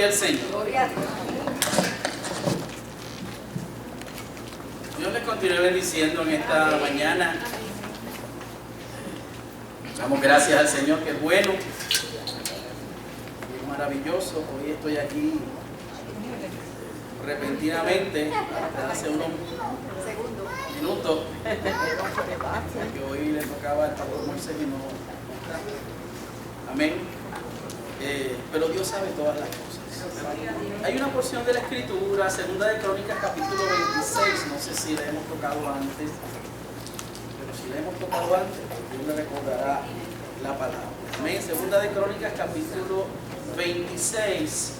al Señor. Gloria a Dios. Dios les continúe bendiciendo en esta mañana. Damos gracias al Señor, que es bueno, que es maravilloso. Hoy estoy aquí repentinamente, hace unos minutos, que hoy le tocaba al pastor Moisés y no está. Amén. Pero Dios sabe todas las cosas. Hay una porción de la Escritura, Segunda de Crónicas, capítulo 26, no sé si la hemos tocado antes, pero si la hemos tocado antes, Dios le recordará la palabra. Amén. Segunda de Crónicas, capítulo 26.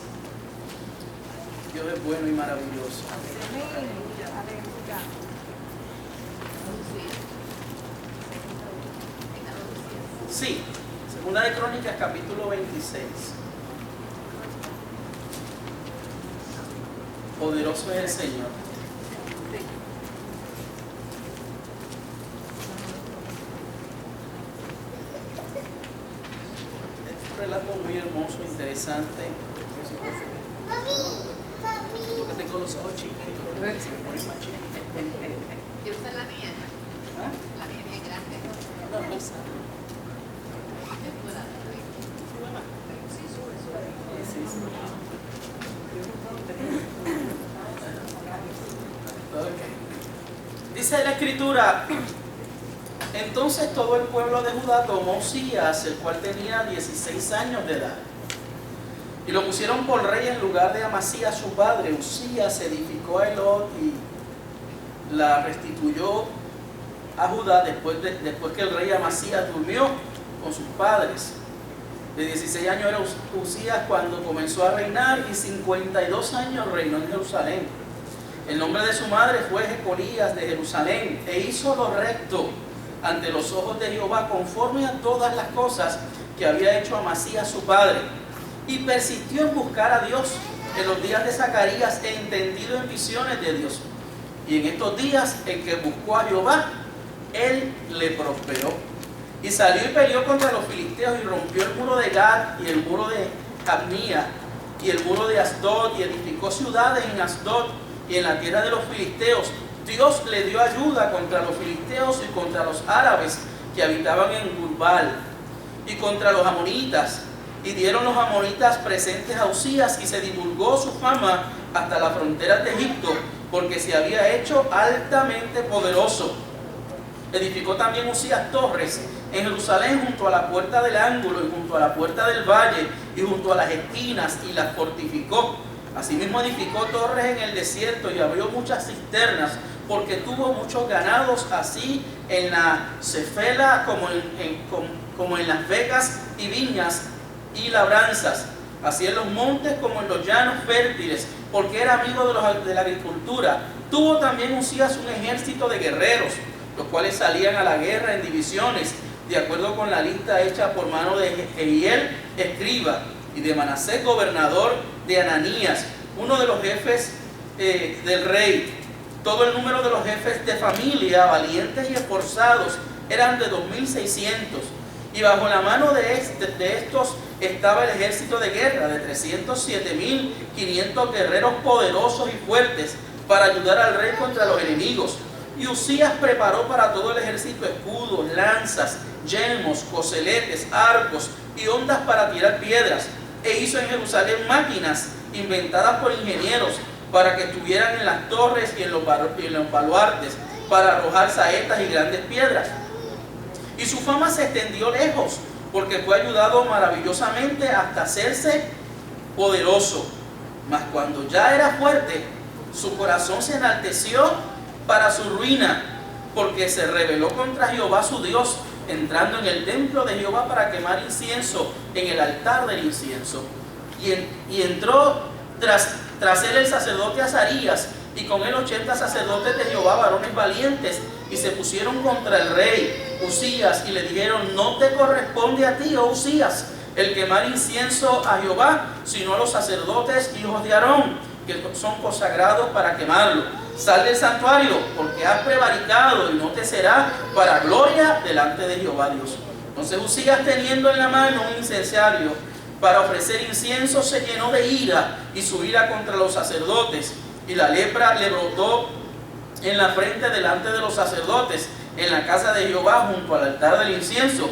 Dios es bueno y maravilloso. Sí, Segunda de Crónicas, capítulo 26. Poderoso es el Señor. Es un relato muy hermoso, interesante. Yo que tengo los ojos chiquitos, se me ponen más chiquitos. Yo usé la mía. ¿Ah? La mía bien grande. No, no sé. Sí, sí. Okay. Dice la Escritura: entonces todo el pueblo de Judá tomó a Usías, el cual tenía 16 años de edad, y lo pusieron por rey en lugar de Amasías su padre. Usías edificó a Elot y la restituyó a Judá después que el rey Amasías durmió con sus padres. De 16 años era Usías cuando comenzó a reinar, y 52 años reinó en Jerusalén. El nombre de su madre fue Jecolías de Jerusalén, e hizo lo recto ante los ojos de Jehová, conforme a todas las cosas que había hecho Amasías su padre. Y persistió en buscar a Dios en los días de Zacarías, e entendido en visiones de Dios. Y en estos días en que buscó a Jehová, él le prosperó. Y salió y peleó contra los filisteos, y rompió el muro de Gad y el muro de Jabnía y el muro de Asdod, y edificó ciudades en Asdod y en la tierra de los filisteos. Dios le dio ayuda contra los filisteos y contra los árabes que habitaban en Gurbal, y contra los amonitas. Y dieron los amonitas presentes a Usías, y se divulgó su fama hasta las fronteras de Egipto, porque se había hecho altamente poderoso. Edificó también Usías torres en Jerusalén, junto a la puerta del ángulo y junto a la puerta del valle y junto a las esquinas, y las fortificó. Asimismo edificó torres en el desierto y abrió muchas cisternas, porque tuvo muchos ganados, así en la Cefela como en las vecas y viñas y labranzas, así en los montes como en los llanos fértiles, porque era amigo de la agricultura. Tuvo también Usías un ejército de guerreros, los cuales salían a la guerra en divisiones, de acuerdo con la lista hecha por mano de Jehiel, escriba, y de Manasés, gobernador, de Ananías, uno de los jefes del rey. Todo el número de los jefes de familia, valientes y esforzados, eran de 2,600. Y bajo la mano de estos estaba el ejército de guerra de 307,500 guerreros poderosos y fuertes, para ayudar al rey contra los enemigos. Y Usías preparó para todo el ejército escudos, lanzas, yelmos, coseletes, arcos y hondas para tirar piedras. E hizo en Jerusalén máquinas inventadas por ingenieros, para que estuvieran en las torres y en los baluartes, para arrojar saetas y grandes piedras. Y su fama se extendió lejos, porque fue ayudado maravillosamente hasta hacerse poderoso. Mas cuando ya era fuerte, su corazón se enalteció para su ruina, porque se rebeló contra Jehová su Dios, entrando en el templo de Jehová para quemar incienso en el altar del incienso. Y entró tras él el sacerdote Azarías, y con él 80 sacerdotes de Jehová, varones valientes, y se pusieron contra el rey Usías, y le dijeron: no te corresponde a ti, oh Usías, el quemar incienso a Jehová, sino a los sacerdotes hijos de Aarón, que son consagrados para quemarlo. Sal del santuario, porque has prevaricado, y no te será para gloria delante de Jehová Dios. Entonces Usías, teniendo en la mano un incensario, para ofrecer incienso, se llenó de ira y su ira contra los sacerdotes, y la lepra le brotó en la frente delante de los sacerdotes en la casa de Jehová junto al altar del incienso.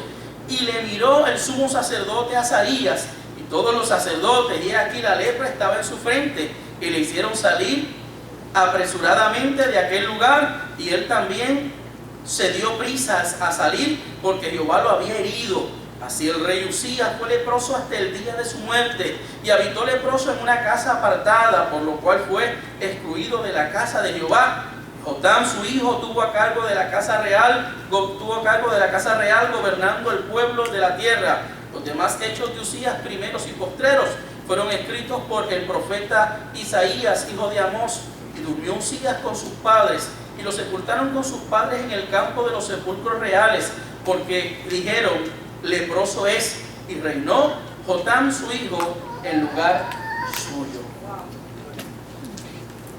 Y le miró el sumo sacerdote Azarías y todos los sacerdotes, y aquí la lepra estaba en su frente, y le hicieron salir apresuradamente de aquel lugar, y él también se dio prisas a salir porque Jehová lo había herido. Así el rey Usías fue leproso hasta el día de su muerte, y habitó leproso en una casa apartada, por lo cual fue excluido de la casa de Jehová. Jotam, su hijo, tuvo a cargo de la casa real, gobernando el pueblo de la tierra. Los demás hechos de Usías, primeros y postreros, fueron escritos por el profeta Isaías, hijo de Amós. Y durmió Usías con sus padres, y lo sepultaron con sus padres en el campo de los sepulcros reales, porque dijeron: leproso es. Y reinó Jotam, su hijo, en lugar suyo.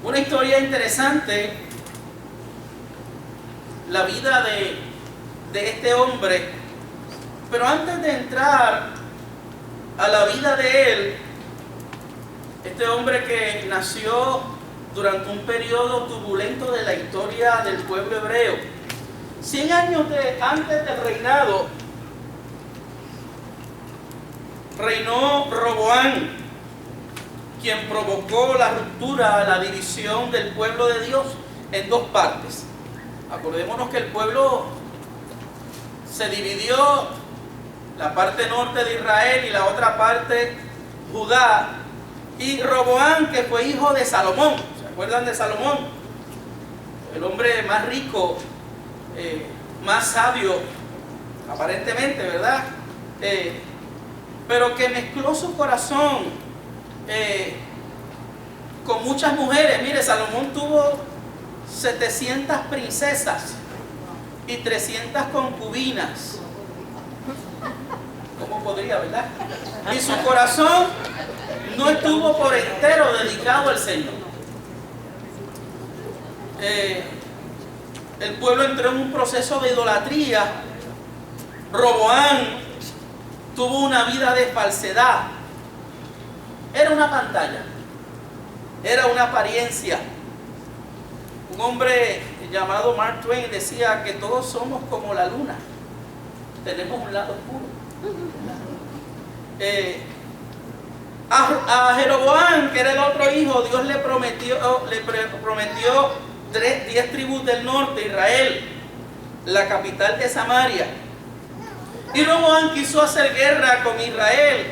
Una historia interesante, la vida de este hombre. Pero antes de entrar a la vida de él, este hombre que nació durante un periodo turbulento de la historia del pueblo hebreo, 100 años antes del reinado, reinó Roboán, quien provocó la ruptura, la división del pueblo de Dios en dos partes. Acordémonos que el pueblo se dividió, la parte norte de Israel y la otra parte Judá. Y Roboán, que fue hijo de Salomón, ¿se acuerdan de Salomón? El hombre más rico, más sabio, aparentemente, ¿verdad? Pero que mezcló su corazón con muchas mujeres. Mire, Salomón tuvo 700 princesas y 300 concubinas. ¿Cómo podría, verdad? Y su corazón no estuvo por entero dedicado al Señor. El pueblo entró en un proceso de idolatría. Roboán tuvo una vida de falsedad. Era una pantalla, era una apariencia. Un hombre llamado Mark Twain decía que todos somos como la luna, tenemos un lado oscuro. A Jeroboam, que era el otro hijo, Dios le prometió 10 tribus del norte, Israel, la capital de Samaria. Y Roboam quiso hacer guerra con Israel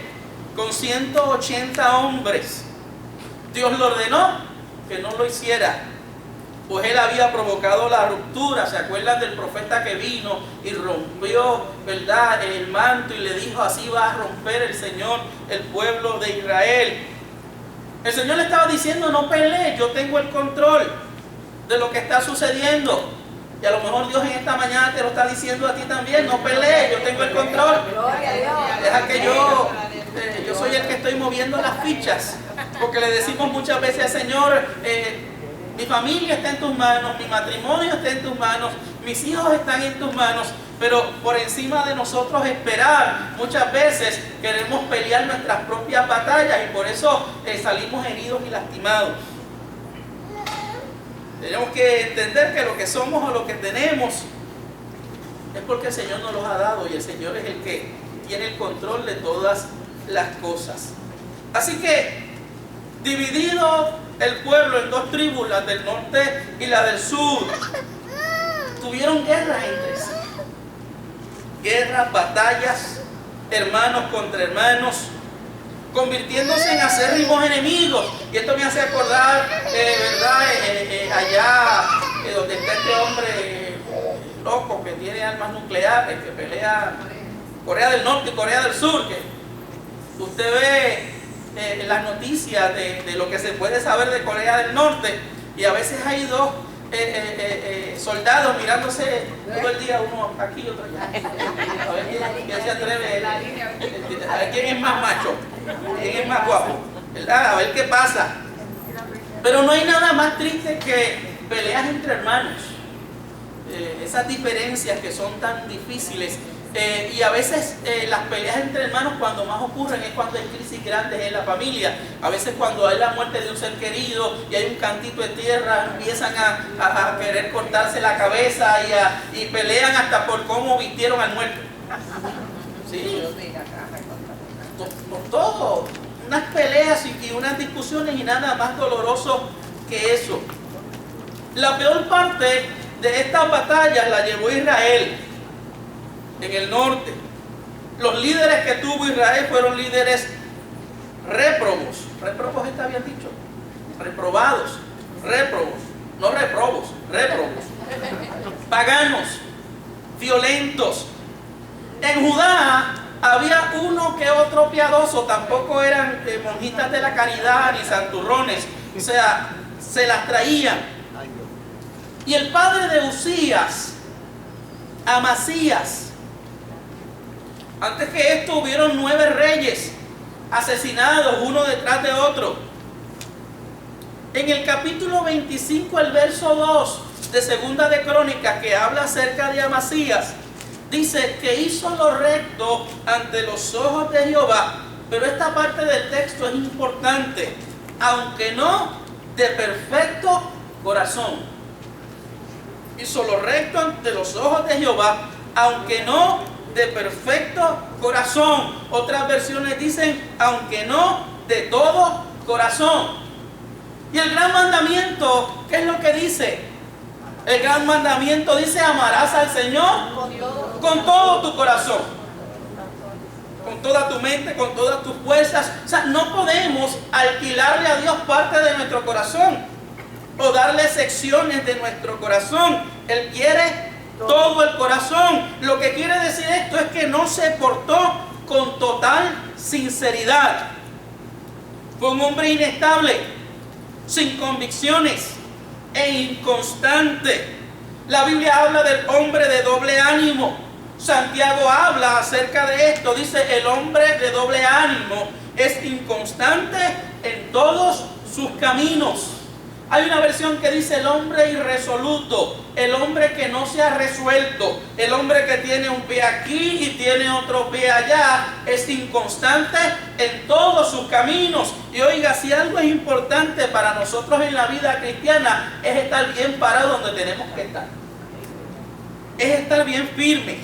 con 180 hombres. Dios le ordenó que no lo hiciera, pues él había provocado la ruptura. ¿Se acuerdan del profeta que vino y rompió, verdad, el manto y le dijo: así va a romper el Señor el pueblo de Israel? El Señor le estaba diciendo: no pelees, yo tengo el control de lo que está sucediendo. Y a lo mejor Dios en esta mañana te lo está diciendo a ti también: no pelees, yo tengo el control. Deja que yo soy el que estoy moviendo las fichas. Porque le decimos muchas veces al Señor: mi familia está en tus manos, mi matrimonio está en tus manos, mis hijos están en tus manos. Pero por encima de nosotros esperar, muchas veces queremos pelear nuestras propias batallas, y por eso salimos heridos y lastimados. Tenemos que entender que lo que somos o lo que tenemos es porque el Señor nos los ha dado, y el Señor es el que tiene el control de todas las cosas. Así que, dividido el pueblo en dos tribus, la del norte y la del sur, tuvieron guerras entre sí. Guerras, batallas, hermanos contra hermanos, convirtiéndose en acérrimos enemigos. Y esto me hace acordar, ¿verdad? Allá donde está este hombre loco que tiene armas nucleares, que pelea Corea del Norte y Corea del Sur, que usted ve las noticias de lo que se puede saber de Corea del Norte, y a veces hay dos soldados mirándose todo el día, uno aquí y otro allá, a ver quién se atreve, a ver quién es más macho, quién es más guapo, ¿verdad? A ver qué pasa. Pero no hay nada más triste que peleas entre hermanos, esas diferencias que son tan difíciles Y a veces las peleas entre hermanos cuando más ocurren es cuando hay crisis grandes en la familia. A veces cuando hay la muerte de un ser querido y hay un cantito de tierra, empiezan a querer cortarse la cabeza y pelean hasta por cómo vistieron al muerto. Sí, por todo. Unas peleas y unas discusiones y nada más doloroso que eso. La peor parte de estas batallas la llevó Israel en el norte. Los líderes que tuvo Israel fueron líderes réprobos. ¿Réprobos está bien dicho? Reprobados. Réprobos. No reprobos, réprobos. Paganos. Violentos. En Judá había uno que otro piadoso. Tampoco eran monjitas de la caridad ni santurrones. O sea, se las traían. Y el padre de Usías, Amasías, antes que esto hubieron 9 reyes asesinados uno detrás de otro. En el capítulo 25, el verso 2 de Segunda de Crónicas, que habla acerca de Amasías, dice que hizo lo recto ante los ojos de Jehová. Pero esta parte del texto es importante, aunque no de perfecto corazón. Hizo lo recto ante los ojos de Jehová, aunque no de perfecto corazón. Otras versiones dicen, aunque no de todo corazón. Y el gran mandamiento, ¿qué es lo que dice? El gran mandamiento dice, amarás al Señor con todo tu corazón, con toda tu mente, con todas tus fuerzas. O sea, no podemos alquilarle a Dios parte de nuestro corazón o darle secciones de nuestro corazón. Él quiere todo el corazón. Lo que quiere decir esto es que no se portó con total sinceridad. Fue un hombre inestable, sin convicciones e inconstante. La Biblia habla del hombre de doble ánimo. Santiago habla acerca de esto. Dice, el hombre de doble ánimo es inconstante en todos sus caminos. Hay una versión que dice el hombre irresoluto, el hombre que no se ha resuelto, el hombre que tiene un pie aquí y tiene otro pie allá, es inconstante en todos sus caminos. Y oiga, si algo es importante para nosotros en la vida cristiana, es estar bien parados donde tenemos que estar. Es estar bien firmes.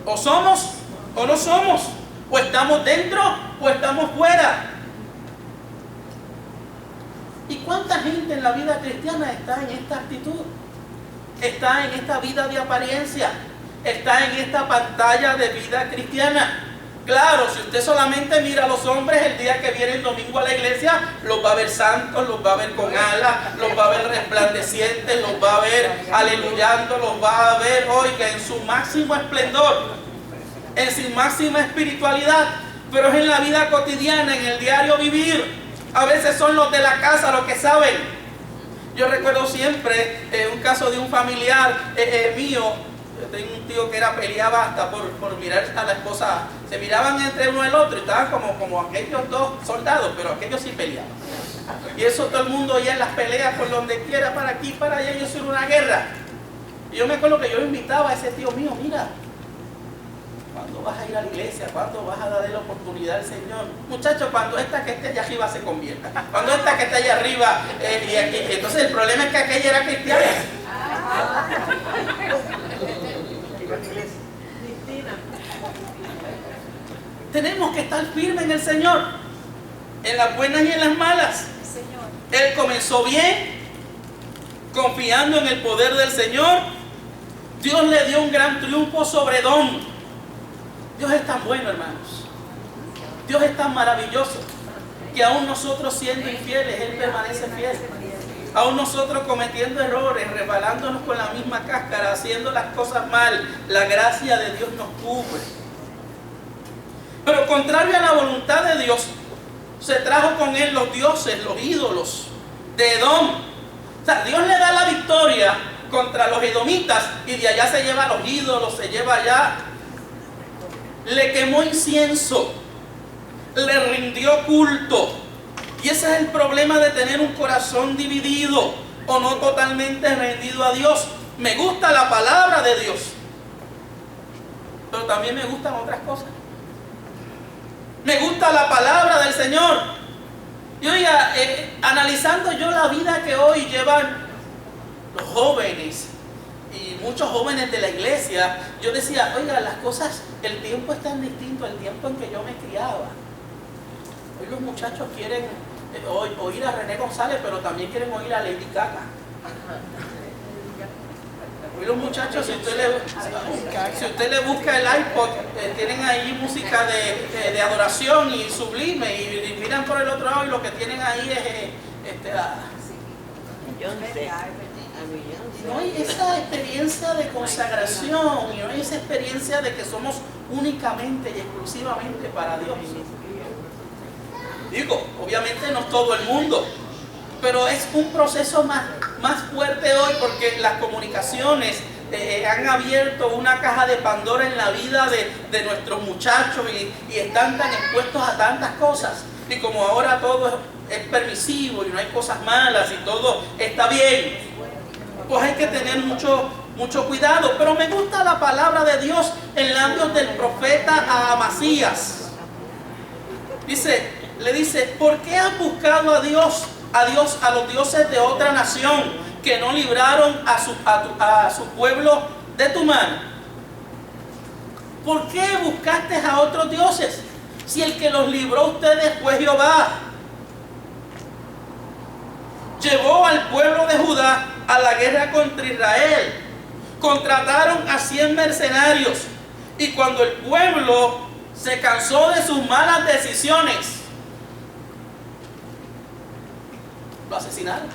O somos o no somos, o estamos dentro o estamos fuera. ¿Y cuánta gente en la vida cristiana está en esta actitud? Está en esta vida de apariencia, está en esta pantalla de vida cristiana. Claro, si usted solamente mira a los hombres el día que viene el domingo a la iglesia, los va a ver santos, los va a ver con alas, los va a ver resplandecientes, los va a ver aleluyando, los va a ver, oiga, en su máximo esplendor, en su máxima espiritualidad. Pero es en la vida cotidiana, en el diario vivir. A veces son los de la casa los que saben. Yo recuerdo siempre un caso de un familiar mío. Yo tengo un tío que peleaba hasta por mirar a la esposa. Se miraban entre uno y el otro y estaban como aquellos dos soldados, pero aquellos sí peleaban. Y eso todo el mundo oía en las peleas por donde quiera, para aquí, para allá, y eso era una guerra. Y yo me acuerdo que yo invitaba a ese tío mío, mira, ¿cuándo vas a ir a la iglesia? ¿Cuándo vas a darle la oportunidad al Señor? Muchachos, cuando esta que esté allá arriba se convierta. Cuando esta que está allá arriba, entonces el problema es que aquella era cristiana. Tenemos que estar firmes en el Señor, en las buenas y en las malas. Él comenzó bien, confiando en el poder del Señor. Dios le dio un gran triunfo sobre Edom. Dios es tan bueno, hermanos. Dios es tan maravilloso que aún nosotros siendo infieles, Él permanece fiel. Aún nosotros cometiendo errores, resbalándonos con la misma cáscara, haciendo las cosas mal, la gracia de Dios nos cubre. Pero contrario a la voluntad de Dios, se trajo con Él los dioses, los ídolos de Edom. O sea, Dios le da la victoria contra los edomitas y de allá se lleva los ídolos, se lleva allá. Le quemó incienso, le rindió culto. Y ese es el problema de tener un corazón dividido o no totalmente rendido a Dios. Me gusta la palabra de Dios, pero también me gustan otras cosas. Me gusta la palabra del Señor. Y oiga, analizando yo la vida que hoy llevan los jóvenes y muchos jóvenes de la iglesia, yo decía, oiga, las cosas, el tiempo es tan distinto al tiempo en que yo me criaba. Hoy los muchachos quieren oír a René González, pero también quieren oír a Lady Gaga. Hoy los muchachos, si usted le busca el iPod, tienen ahí música de adoración y sublime, y miran por el otro lado y lo que tienen ahí es no hay esa experiencia de consagración, y no hay esa experiencia de que somos únicamente y exclusivamente para Dios. Digo, obviamente no es todo el mundo, pero es un proceso más fuerte hoy, porque las comunicaciones han abierto una caja de Pandora en la vida de nuestros muchachos, y están tan expuestos a tantas cosas. Y como ahora todo es permisivo y no hay cosas malas y todo está bien, pues hay que tener mucho cuidado. Pero me gusta la palabra de Dios en labios del profeta a Amasías. Le dice, ¿por qué has buscado a los dioses de otra nación que no libraron a su pueblo de tu mano? ¿Por qué buscaste a otros dioses si el que los libró a ustedes fue Jehová? Llevó al pueblo de Judá a la guerra contra Israel. Contrataron a 100 mercenarios, y cuando el pueblo se cansó de sus malas decisiones, lo asesinaron.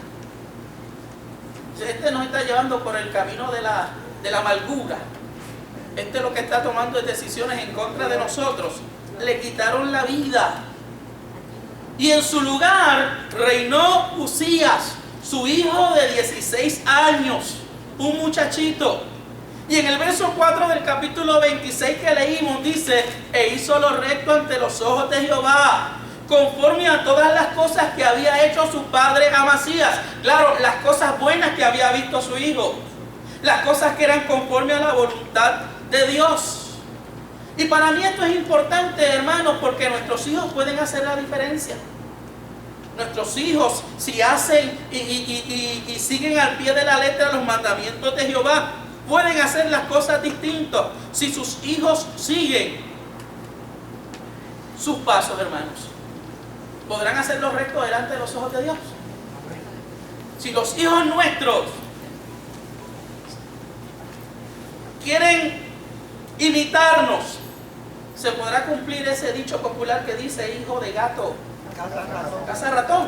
Este nos está llevando por el camino de la amargura. Este es lo que está tomando decisiones en contra de nosotros. Le quitaron la vida. Y en su lugar reinó Uzías, su hijo de 16 años, un muchachito. Y en el verso 4 del capítulo 26 que leímos dice, e hizo lo recto ante los ojos de Jehová, conforme a todas las cosas que había hecho su padre Amasías. Claro, las cosas buenas que había visto su hijo, las cosas que eran conforme a la voluntad de Dios. Y para mí esto es importante, hermanos, porque nuestros hijos pueden hacer la diferencia. Nuestros hijos, si hacen y siguen al pie de la letra los mandamientos de Jehová, pueden hacer las cosas distintas. Si sus hijos siguen sus pasos, hermanos, podrán hacer lo recto delante de los ojos de Dios. Si los hijos nuestros quieren imitarnos, se podrá cumplir ese dicho popular que dice, hijo de gato, caza ratón.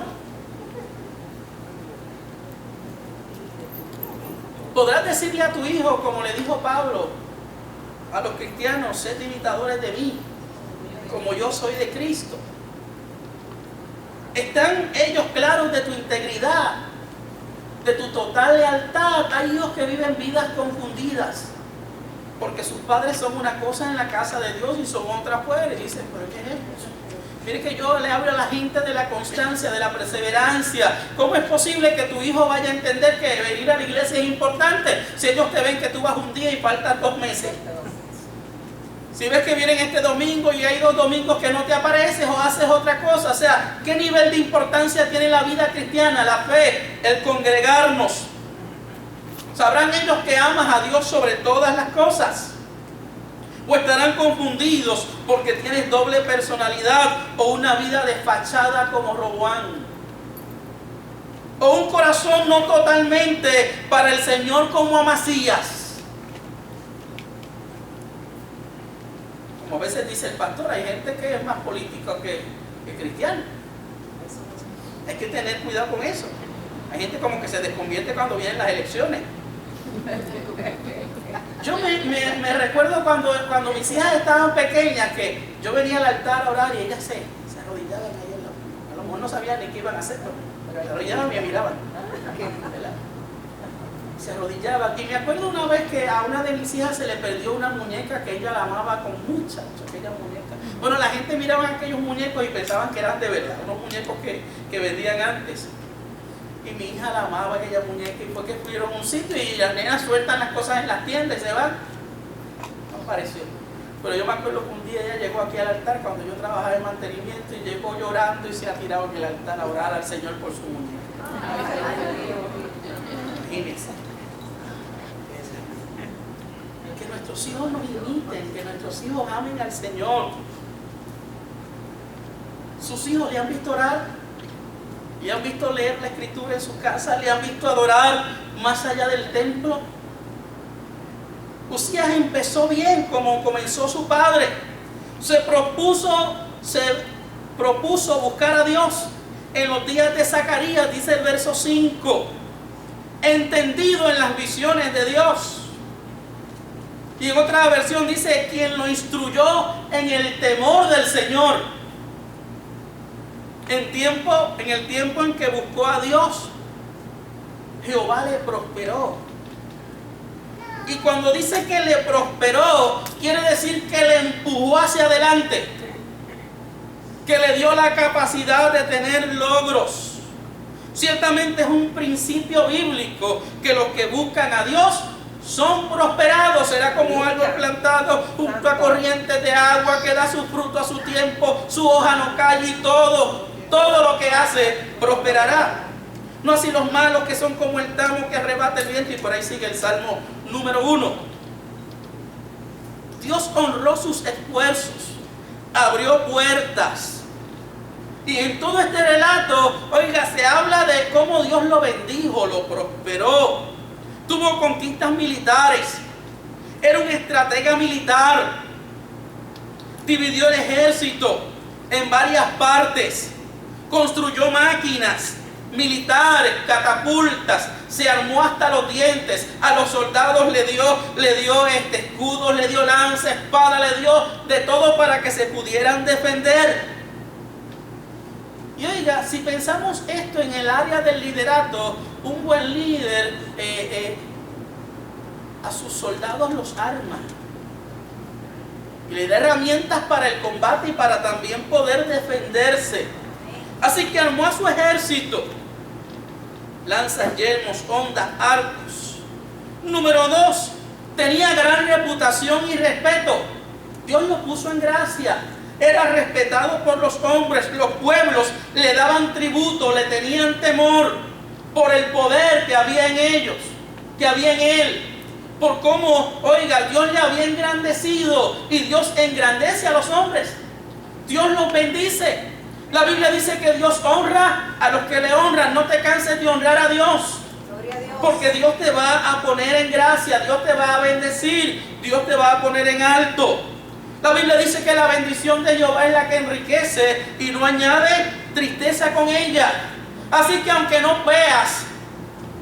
Podrás decirle a tu hijo, como le dijo Pablo a los cristianos, sed imitadores de mí, como yo soy de Cristo. ¿Están ellos claros de tu integridad, de tu total lealtad? Hay hijos que viven vidas confundidas, porque sus padres son una cosa en la casa de Dios y son otra afuera. Y dicen, ¿pero qué es esto? Mire que yo le hablo a la gente de la constancia, de la perseverancia. ¿Cómo es posible que tu hijo vaya a entender que venir a la iglesia es importante si ellos te ven que tú vas un día y faltan 2 meses? Si ves que vienen este domingo y hay 2 domingos que no te apareces o haces otra cosa. O sea, ¿qué nivel de importancia tiene la vida cristiana, la fe, el congregarnos? ¿Sabrán ellos que amas a Dios sobre todas las cosas? ¿O estarán confundidos porque tienes doble personalidad o una vida desfachada como Roboán? ¿O un corazón no totalmente para el Señor como Amasías? Como a veces dice el pastor, hay gente que es más política que cristiana. Hay que tener cuidado con eso. Hay gente como que se desconvierte cuando vienen las elecciones. Yo me recuerdo cuando mis hijas estaban pequeñas, que yo venía al altar a orar y ellas se arrodillaban ahí en a lo mejor no sabían ni qué iban a hacer, pero se arrodillaban y me miraban, ¿verdad? Se arrodillaban. Y me acuerdo una vez que a una de mis hijas se le perdió una muñeca que ella la amaba con mucha aquella muñeca. Bueno, la gente miraba a aquellos muñecos y pensaban que eran de verdad, unos muñecos que vendían antes. Y mi hija la amaba aquella muñeca, y fue que fueron a un sitio y las nenas sueltan las cosas en las tiendas y se van. No apareció. Pero yo me acuerdo que un día ella llegó aquí al altar cuando yo trabajaba en mantenimiento y llegó llorando y se ha tirado en el altar a orar al Señor por su muñeca. Imagínense. Que nuestros hijos nos imiten, que nuestros hijos amen al Señor. Sus hijos le han visto orar, le han visto leer la Escritura en su casa, le han visto adorar más allá del templo. Usías empezó bien como comenzó su padre. Se propuso buscar a Dios en los días de Zacarías, dice el verso 5, entendido en las visiones de Dios. Y en otra versión dice, quien lo instruyó en el temor del Señor. En el tiempo en que buscó a Dios, Jehová le prosperó. Y cuando dice que le prosperó, quiere decir que le empujó hacia adelante, que le dio la capacidad de tener logros. Ciertamente es un principio bíblico que los que buscan a Dios son prosperados. Será como árbol plantado junto a corrientes de agua que da su fruto a su tiempo, su hoja no cae y todo lo que hace prosperará. No así los malos que son como el tamo que arrebata el viento. Y por ahí sigue el Salmo número 1. Dios honró sus esfuerzos, abrió puertas. Y en todo este relato, oiga, se habla de cómo Dios lo bendijo, lo prosperó. Tuvo conquistas militares, era un estratega militar, dividió el ejército en varias partes, construyó máquinas militares, catapultas, se armó hasta los dientes, a los soldados le dio escudos, le dio lanza, espada, le dio de todo para que se pudieran defender. Y oiga, si pensamos esto en el área del liderato, un buen líder a sus soldados los arma y le da herramientas para el combate y para también poder defenderse. Así que armó a su ejército, lanzas, yelmos, ondas, arcos. Número 2, tenía gran reputación y respeto. Dios lo puso en gracia. Era respetado por los hombres, los pueblos le daban tributo, le tenían temor por el poder que había en ellos, que había en él, por cómo, oiga, Dios le había engrandecido y Dios engrandece a los hombres. Dios los bendice. La Biblia dice que Dios honra a los que le honran. No te canses de honrar a Dios, porque Dios te va a poner en gracia, Dios te va a bendecir, Dios te va a poner en alto. La Biblia dice que la bendición de Jehová es la que enriquece y no añade tristeza con ella. Así que aunque no veas,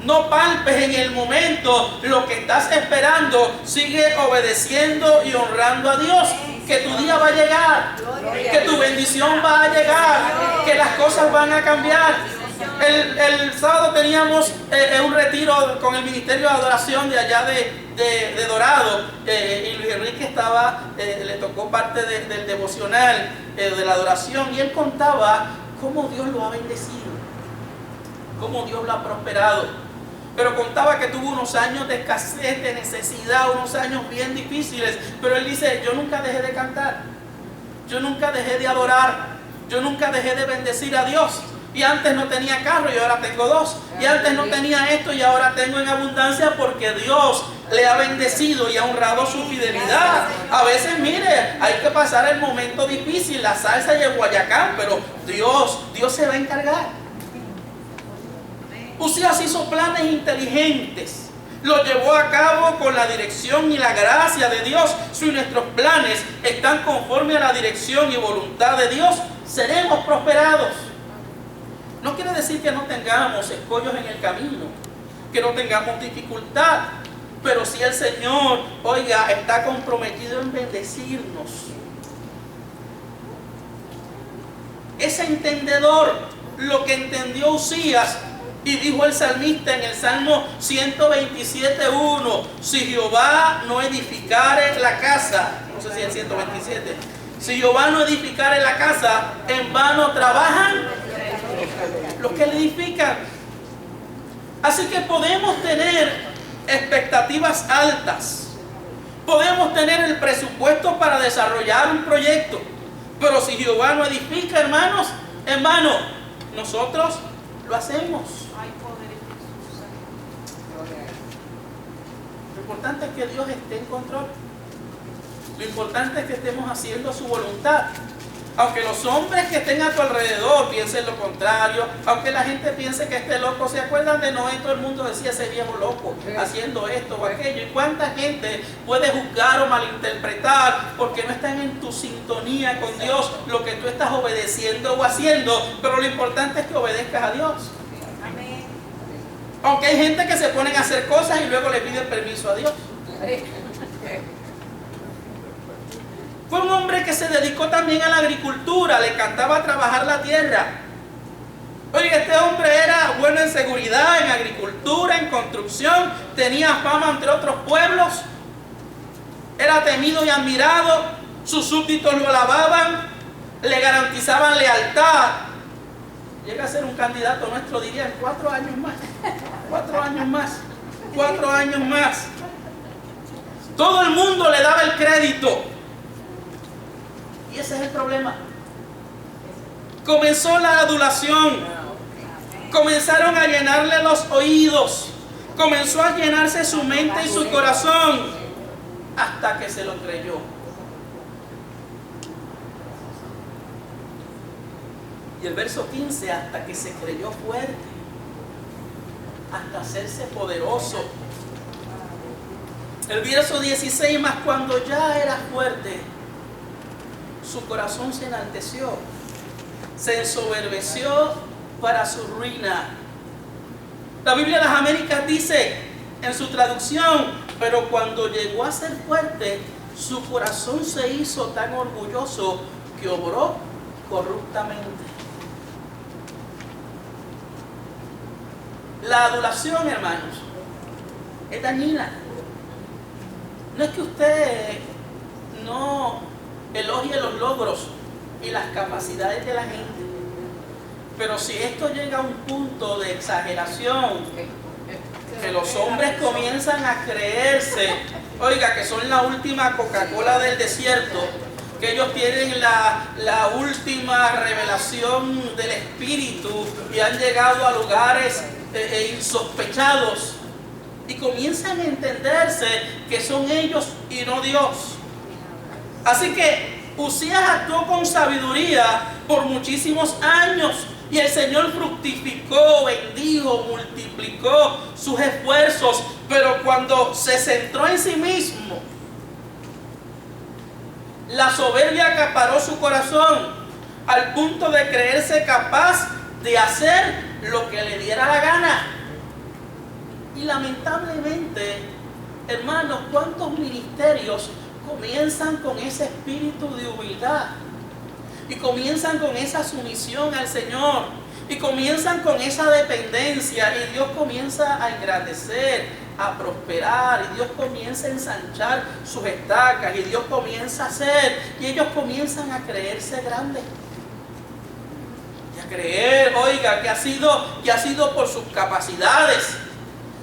no palpes en el momento lo que estás esperando, sigue obedeciendo y honrando a Dios, que tu día va a llegar, que tu bendición va a llegar, que las cosas van a cambiar. El sábado teníamos un retiro con el Ministerio de Adoración de allá de Dorado, y Luis Enrique le tocó parte del devocional de la adoración, y él contaba cómo Dios lo ha bendecido, cómo Dios lo ha prosperado. Pero contaba que tuvo unos años de escasez, de necesidad, unos años bien difíciles, pero él dice, yo nunca dejé de cantar, yo nunca dejé de adorar, yo nunca dejé de bendecir a Dios. Y antes no tenía carro y ahora tengo 2. Y antes no tenía esto y ahora tengo en abundancia, porque Dios le ha bendecido y ha honrado su fidelidad. A veces, mire, hay que pasar el momento difícil, la salsa y el guayacán, pero Dios se va a encargar. Usías hizo planes inteligentes, los llevó a cabo con la dirección y la gracia de Dios. Si nuestros planes están conforme a la dirección y voluntad de Dios, seremos prosperados. No quiere decir que no tengamos escollos en el camino, que no tengamos dificultad, pero si el Señor, oiga, está comprometido en bendecirnos. Es entendedor lo que entendió Usías, y dijo el salmista en el Salmo 127:1, si Jehová no edificare la casa, no sé si es el 127, si Jehová no edificare la casa, en vano trabajan los que le edifican. Así que podemos tener expectativas altas, Podemos tener el presupuesto para desarrollar un proyecto, pero si Jehová no edifica, hermanos, nosotros lo hacemos. Lo importante es que Dios esté en control. Lo importante es que estemos haciendo su voluntad. Aunque los hombres que estén a tu alrededor piensen lo contrario, aunque la gente piense que esté loco, ¿se acuerdan de Noé? Todo el mundo decía ese viejo loco, haciendo esto o aquello. ¿Y cuánta gente puede juzgar o malinterpretar porque no están en tu sintonía con Dios lo que tú estás obedeciendo o haciendo? Pero lo importante es que obedezcas a Dios. Amén. Aunque hay gente que se ponen a hacer cosas y luego le piden permiso a Dios. Fue un hombre que se dedicó también a la agricultura, le encantaba trabajar la tierra. Oye, este hombre era bueno en seguridad, en agricultura, en construcción, tenía fama entre otros pueblos, era temido y admirado, sus súbditos lo alababan, le garantizaban lealtad. Llega a ser un candidato nuestro, dirían, 4 años más, 4 años más, 4 años más. Todo el mundo le daba el crédito. Y ese es el problema. Comenzó la adulación. Comenzaron a llenarle los oídos. Comenzó a llenarse su mente y su corazón. Hasta que se lo creyó. Y el verso 15, hasta que se creyó fuerte. Hasta hacerse poderoso. El verso 16, más cuando ya era fuerte, su corazón se enalteció, se ensoberbeció para su ruina. La Biblia de las Américas dice en su traducción, pero cuando llegó a ser fuerte, su corazón se hizo tan orgulloso que obró corruptamente. La adulación, hermanos, es dañina. No es que usted no elogie los logros y las capacidades de la gente, pero si esto llega a un punto de exageración, que los hombres comienzan a creerse, oiga, que son la última Coca-Cola del desierto, que ellos tienen la última revelación del Espíritu y han llegado a lugares insospechados, y comienzan a entenderse que son ellos y no Dios. Así que Uzías actuó con sabiduría por muchísimos años y el Señor fructificó, bendijo, multiplicó sus esfuerzos, pero cuando se centró en sí mismo, la soberbia acaparó su corazón al punto de creerse capaz de hacer lo que le diera la gana. Y lamentablemente, hermanos, ¿cuántos ministerios comienzan con ese espíritu de humildad? Y comienzan con esa sumisión al Señor. Y comienzan con esa dependencia. Y Dios comienza a engrandecer, a prosperar. Y Dios comienza a ensanchar sus estacas. Y Dios comienza a hacer. Y ellos comienzan a creerse grandes. Y a creer, oiga, que ha sido por sus capacidades.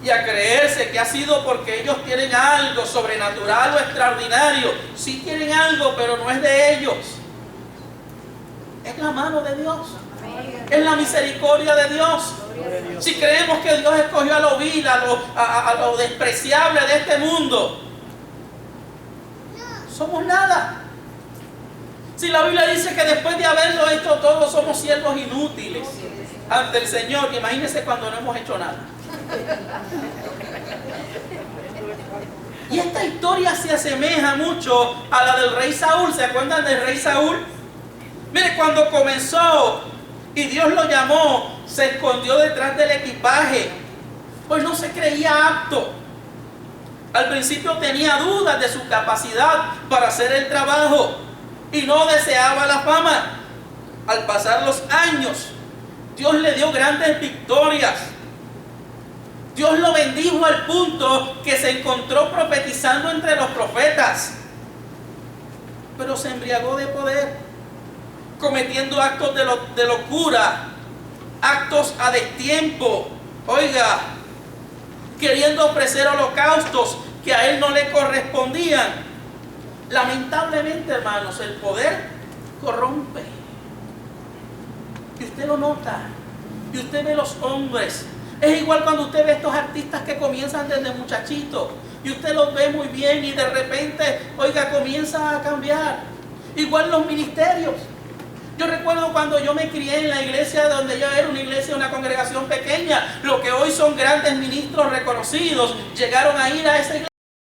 Y a creerse que ha sido porque ellos tienen algo sobrenatural o extraordinario. Sí tienen algo, pero no es de ellos. Es la mano de Dios. Es la misericordia de Dios. Si creemos que Dios escogió a lo vil, a lo despreciable de este mundo, somos nada. Si la Biblia dice que después de haberlo hecho todo somos siervos inútiles ante el Señor, imagínense cuando no hemos hecho nada. Y esta historia se asemeja mucho a la del rey Saúl. ¿Se acuerdan del rey Saúl? Mire, cuando comenzó y Dios lo llamó, se escondió detrás del equipaje, pues no se creía apto. Al principio tenía dudas de su capacidad para hacer el trabajo y no deseaba la fama. Al pasar los años, Dios le dio grandes victorias. Dios lo bendijo al punto que se encontró profetizando entre los profetas. Pero se embriagó de poder, cometiendo actos de locura, actos a destiempo. Oiga, queriendo ofrecer holocaustos que a él no le correspondían. Lamentablemente, hermanos, el poder corrompe. Y usted lo nota. Y usted ve los hombres. Es igual cuando usted ve estos artistas que comienzan desde muchachitos. Y usted los ve muy bien y de repente, oiga, comienza a cambiar. Igual los ministerios. Yo recuerdo cuando yo me crié en la iglesia donde yo era una iglesia, una congregación pequeña. Lo que hoy son grandes ministros reconocidos, llegaron a ir a esa iglesia.